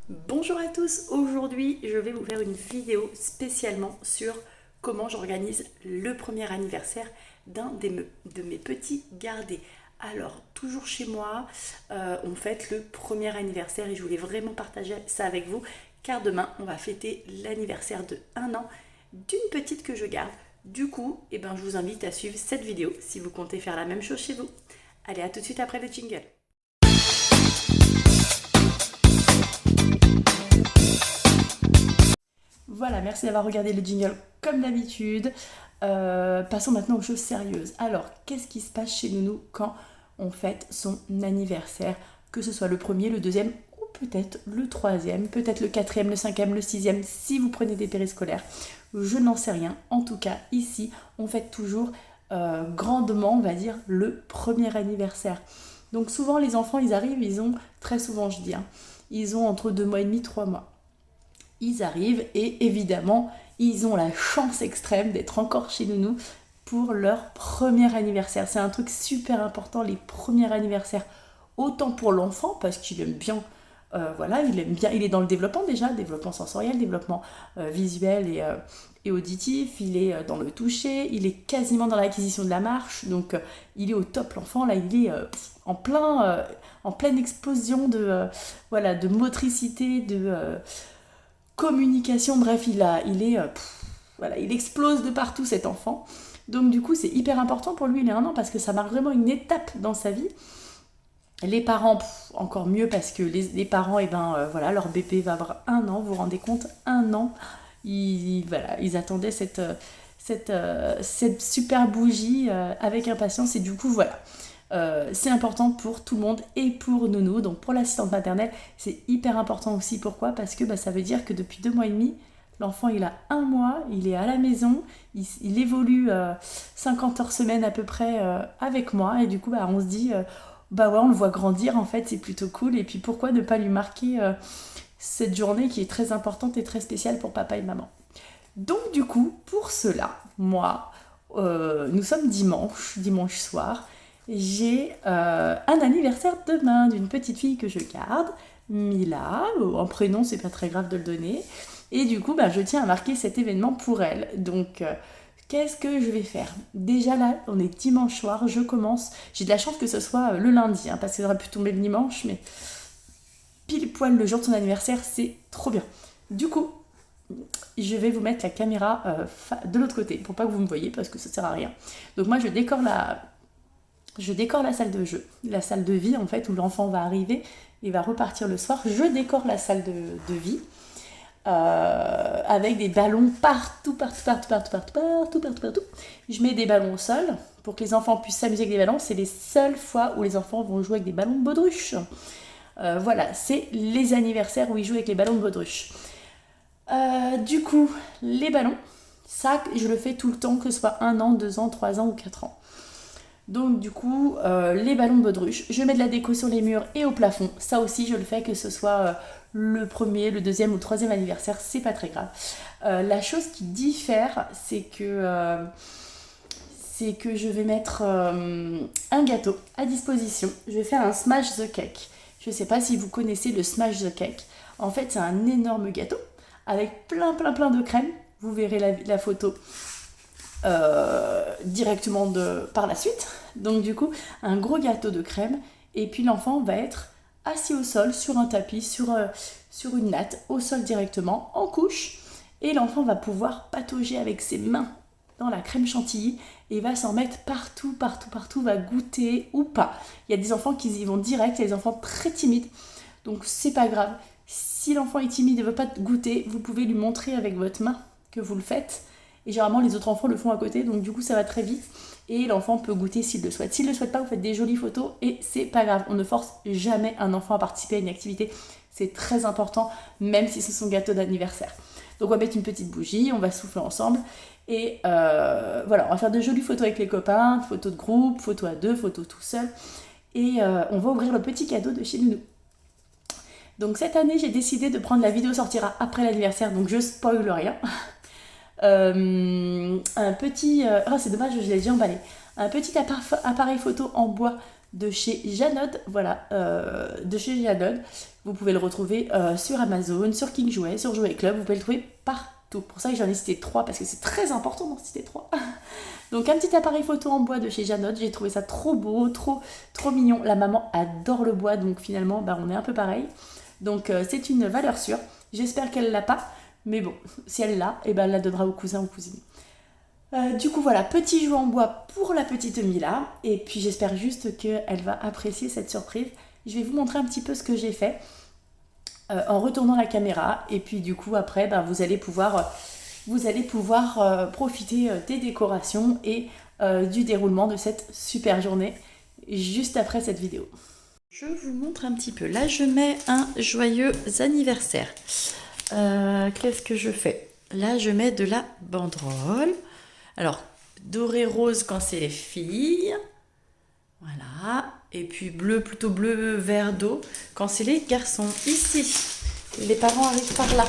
Bonjour à tous, aujourd'hui je vais vous faire une vidéo spécialement sur comment j'organise le premier anniversaire de mes petits gardés. Alors, toujours chez moi, on fête le premier anniversaire et je voulais vraiment partager ça avec vous car demain on va fêter l'anniversaire de 1 an d'une petite que je garde. Du coup, je vous invite à suivre cette vidéo si vous comptez faire la même chose chez vous. Allez, à tout de suite après le jingle. Voilà, merci d'avoir regardé le jingle comme d'habitude. Passons maintenant aux choses sérieuses. Alors, qu'est-ce qui se passe chez Nounou quand on fête son anniversaire? Que ce soit le premier, le deuxième ou peut-être le troisième, peut-être le quatrième, le cinquième, le sixième, si vous prenez des périscolaires. Je n'en sais rien. En tout cas, ici, on fête toujours grandement, on va dire, le premier anniversaire. Donc souvent, les enfants, ils arrivent, ils ont, très souvent je dis, hein, ils ont entre 2 mois et demi, 3 mois. Ils arrivent et évidemment, ils ont la chance extrême d'être encore chez Nounou pour leur premier anniversaire. C'est un truc super important, les premiers anniversaires. Autant pour l'enfant, parce qu'il aime bien, voilà, il aime bien, il est dans le développement déjà, développement sensoriel, développement visuel et auditif, il est dans le toucher, il est quasiment dans l'acquisition de la marche, donc il est au top l'enfant, là il est en pleine explosion voilà, de motricité, de communication, bref, voilà, il explose de partout cet enfant. Donc du coup, c'est hyper important pour lui, il est 1 an, parce que ça marque vraiment une étape dans sa vie. Les parents, encore mieux, parce que les parents, voilà, leur bébé va avoir 1 an, vous vous rendez compte, 1 an. Voilà, ils attendaient cette super bougie avec impatience, et du coup, voilà. C'est important pour tout le monde et pour Nounou. Donc pour l'assistante maternelle, c'est hyper important aussi. Pourquoi? Parce que ça veut dire que depuis 2 mois et demi, l'enfant il a 1 mois, il est à la maison, il évolue 50 heures semaine à peu près avec moi. Et du coup, on se dit, ouais, on le voit grandir en fait, c'est plutôt cool. Et puis pourquoi ne pas lui marquer cette journée qui est très importante et très spéciale pour papa et maman. Donc du coup, pour cela, moi, nous sommes dimanche soir, j'ai un anniversaire demain d'une petite fille que je garde, Mila, en prénom c'est pas très grave de le donner, et du coup je tiens à marquer cet événement pour elle. Donc qu'est-ce que je vais faire? Déjà là, on est dimanche soir, je commence, j'ai de la chance que ce soit le lundi, hein, parce que ça aurait pu tomber le dimanche, mais pile poil le jour de son anniversaire, c'est trop bien. Du coup, je vais vous mettre la caméra de l'autre côté pour pas que vous me voyez parce que ça sert à rien. Donc moi je décore la salle de jeu, la salle de vie en fait où l'enfant va arriver et va repartir le soir. Je décore la salle de vie avec des ballons partout. Je mets des ballons au sol pour que les enfants puissent s'amuser avec des ballons. C'est les seules fois où les enfants vont jouer avec des ballons de baudruche. Voilà, c'est les anniversaires où ils jouent avec les ballons de baudruche. Du coup, les ballons, ça, je le fais tout le temps, que ce soit 1 an, 2 ans, 3 ans ou 4 ans. Donc du coup, les ballons de baudruche, je mets de la déco sur les murs et au plafond. Ça aussi, je le fais que ce soit le premier, le deuxième ou le troisième anniversaire, c'est pas très grave. La chose qui diffère, c'est que je vais mettre un gâteau à disposition. Je vais faire un smash the cake. Je sais pas si vous connaissez le smash the cake. En fait, c'est un énorme gâteau avec plein de crème. Vous verrez la photo directement par la suite. Donc du coup, un gros gâteau de crème. Et puis l'enfant va être assis au sol, sur un tapis, sur une natte, au sol directement, en couche. Et l'enfant va pouvoir patauger avec ses mains dans la crème chantilly et va s'en mettre partout, va goûter ou pas. Il y a des enfants qui y vont direct, il y a des enfants très timides. Donc c'est pas grave. Si l'enfant est timide et ne veut pas goûter, vous pouvez lui montrer avec votre main que vous le faites. Et généralement, les autres enfants le font à côté, donc du coup, ça va très vite. Et l'enfant peut goûter s'il le souhaite. S'il ne le souhaite pas, vous faites des jolies photos et c'est pas grave. On ne force jamais un enfant à participer à une activité. C'est très important, même si c'est son gâteau d'anniversaire. Donc on va mettre une petite bougie, on va souffler ensemble. Et voilà, on va faire de jolies photos avec les copains, photos de groupe, photos à deux, photos tout seul. Et on va ouvrir le petit cadeau de chez Nounou. Donc cette année, j'ai décidé de prendre la vidéo sortira après l'anniversaire, donc je spoil rien. Un petit... c'est dommage, je l'ai déjà emballé. Un petit appareil photo en bois de chez Janod. Voilà, de chez Janod. Vous pouvez le retrouver sur Amazon, sur King Jouet, sur Jouet Club. Vous pouvez le trouver partout. Pour ça que j'en ai cité 3 parce que c'est très important d'en citer 3. Donc un petit appareil photo en bois de chez Janod. J'ai trouvé ça trop beau, trop mignon. La maman adore le bois, donc finalement bah, on est un peu pareil. Donc c'est une valeur sûre. J'espère qu'elle l'a pas. Mais bon, si elle l'a, eh ben, elle la donnera au cousin ou cousine. Du coup voilà, petit jouet en bois pour la petite Mila. Et puis j'espère juste qu'elle va apprécier cette surprise. Je vais vous montrer un petit peu ce que j'ai fait en retournant la caméra. Et puis du coup après, bah, vous allez pouvoir profiter des décorations et du déroulement de cette super journée juste après cette vidéo. Je vous montre un petit peu. Là, je mets un joyeux anniversaire. Qu'est-ce que je fais? Là, je mets de la banderole. Alors, doré rose quand c'est les filles. Voilà. Et puis bleu, plutôt bleu vert d'eau quand c'est les garçons. Ici, les parents arrivent par là.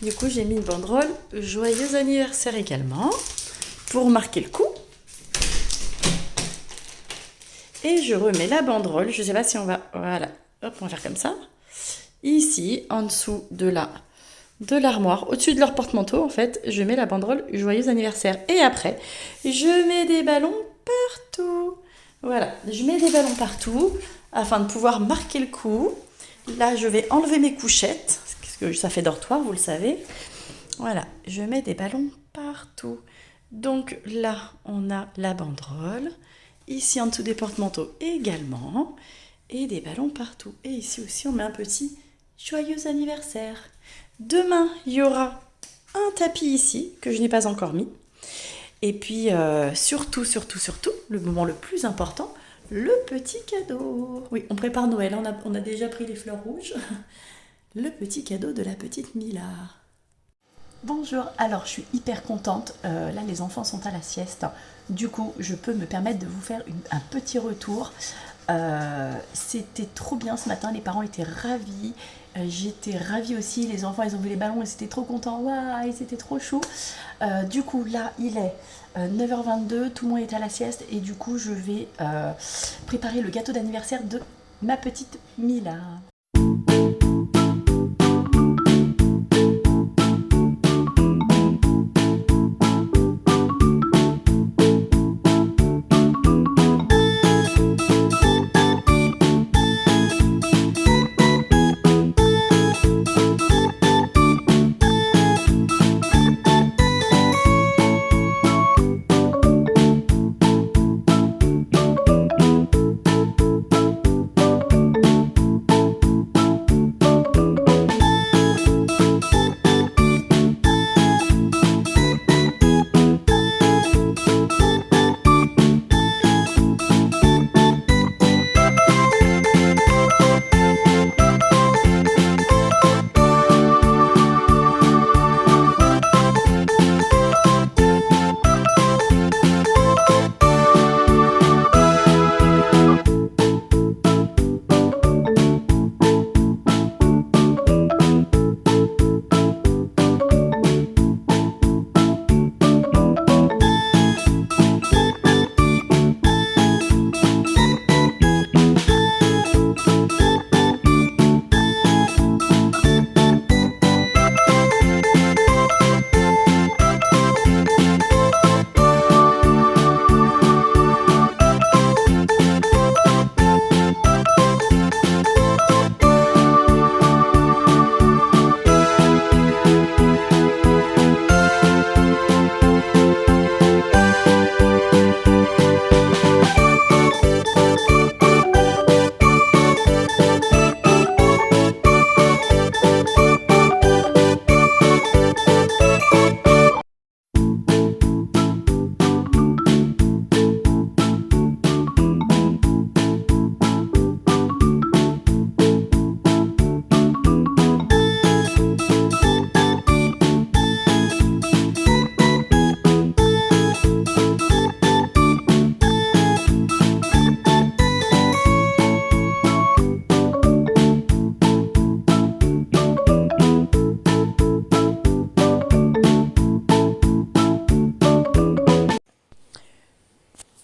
Du coup, j'ai mis une banderole joyeux anniversaire également pour marquer le coup. Et je remets la banderole. Je ne sais pas si on va... Voilà. Hop, on va faire comme ça. Ici, en dessous de l'armoire, au-dessus de leur porte-manteau, en fait, je mets la banderole joyeux anniversaire. Et après, je mets des ballons partout. Voilà, je mets des ballons partout afin de pouvoir marquer le coup. Là, je vais enlever mes couchettes, parce que ça fait dortoir, vous le savez. Voilà, je mets des ballons partout. Donc là, on a la banderole. Ici, en dessous des porte-manteaux également. Et des ballons partout. Et ici aussi, on met un petit joyeux anniversaire. Demain, il y aura un tapis ici, que je n'ai pas encore mis. Et puis, surtout, le moment le plus important, le petit cadeau. Oui, on prépare Noël, on a déjà pris les fleurs rouges. Le petit cadeau de la petite Mila. Bonjour, alors je suis hyper contente. Là, les enfants sont à la sieste. Du coup, je peux me permettre de vous faire un petit retour. C'était trop bien ce matin, les parents étaient ravis. J'étais ravie aussi, les enfants ils ont vu les ballons et c'était trop contents, waouh, c'était trop chou. Du coup là il est 9h22, tout le monde est à la sieste et du coup je vais préparer le gâteau d'anniversaire de ma petite Mila.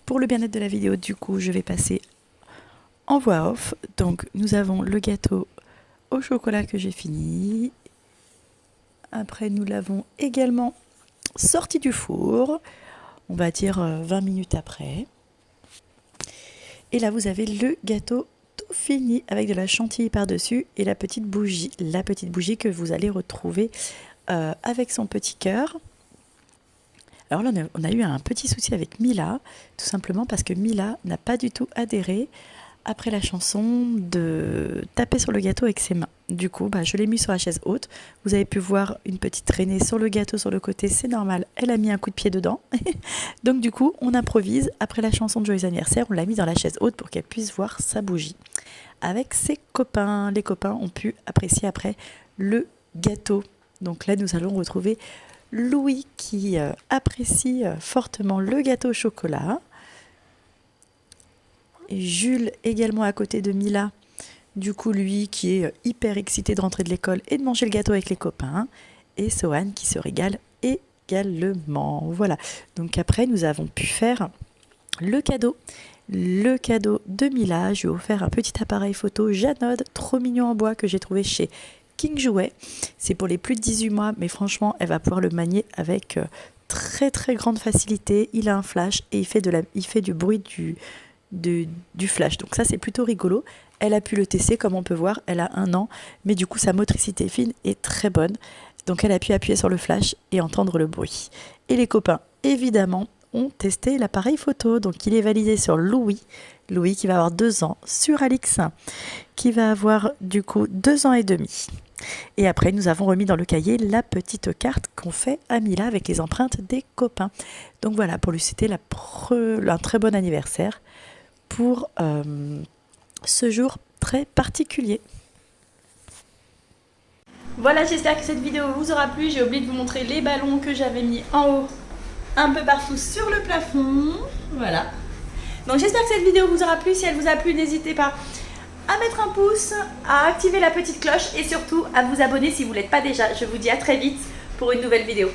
Pour le bien-être de la vidéo, du coup, je vais passer en voix off. Donc nous avons le gâteau au chocolat que j'ai fini. Après nous l'avons également sorti du four, on va dire 20 minutes après. Et là vous avez le gâteau tout fini avec de la chantilly par-dessus et la petite bougie que vous allez retrouver avec son petit cœur. Alors là on a eu un petit souci avec Mila, tout simplement parce que Mila n'a pas du tout adhéré après la chanson de taper sur le gâteau avec ses mains. Du coup, je l'ai mis sur la chaise haute. Vous avez pu voir une petite traînée sur le gâteau sur le côté, c'est normal. Elle a mis un coup de pied dedans. Donc du coup, on improvise. Après la chanson de Joyeux anniversaire, on l'a mis dans la chaise haute pour qu'elle puisse voir sa bougie. Avec ses copains. Les copains ont pu apprécier après le gâteau. Donc là, nous allons retrouver Louis qui apprécie fortement le gâteau au chocolat. Et Jules également à côté de Mila, du coup lui qui est hyper excité de rentrer de l'école et de manger le gâteau avec les copains, et Sohan qui se régale également. Voilà, donc après nous avons pu faire le cadeau de Mila. Je lui ai offert un petit appareil photo Janode, trop mignon en bois, que j'ai trouvé chez King Jouet. C'est pour les plus de 18 mois, mais franchement elle va pouvoir le manier avec très très grande facilité. Il a un flash et il fait du bruit du flash, donc ça c'est plutôt rigolo. Elle a pu le tester, comme on peut voir, elle a 1 an, mais du coup sa motricité fine est très bonne, donc elle a pu appuyer sur le flash et entendre le bruit. Et les copains évidemment ont testé l'appareil photo, donc il est validé sur Louis qui va avoir 2 ans, sur Alix qui va avoir du coup 2 ans et demi. Et après nous avons remis dans le cahier la petite carte qu'on fait à Mila avec les empreintes des copains. Donc voilà, pour lui c'était un très bon anniversaire pour ce jour très particulier. Voilà, j'espère que cette vidéo vous aura plu. J'ai oublié de vous montrer les ballons que j'avais mis en haut, un peu partout sur le plafond. Voilà. Donc j'espère que cette vidéo vous aura plu. Si elle vous a plu, n'hésitez pas à mettre un pouce, à activer la petite cloche et surtout à vous abonner si vous ne l'êtes pas déjà. Je vous dis à très vite pour une nouvelle vidéo.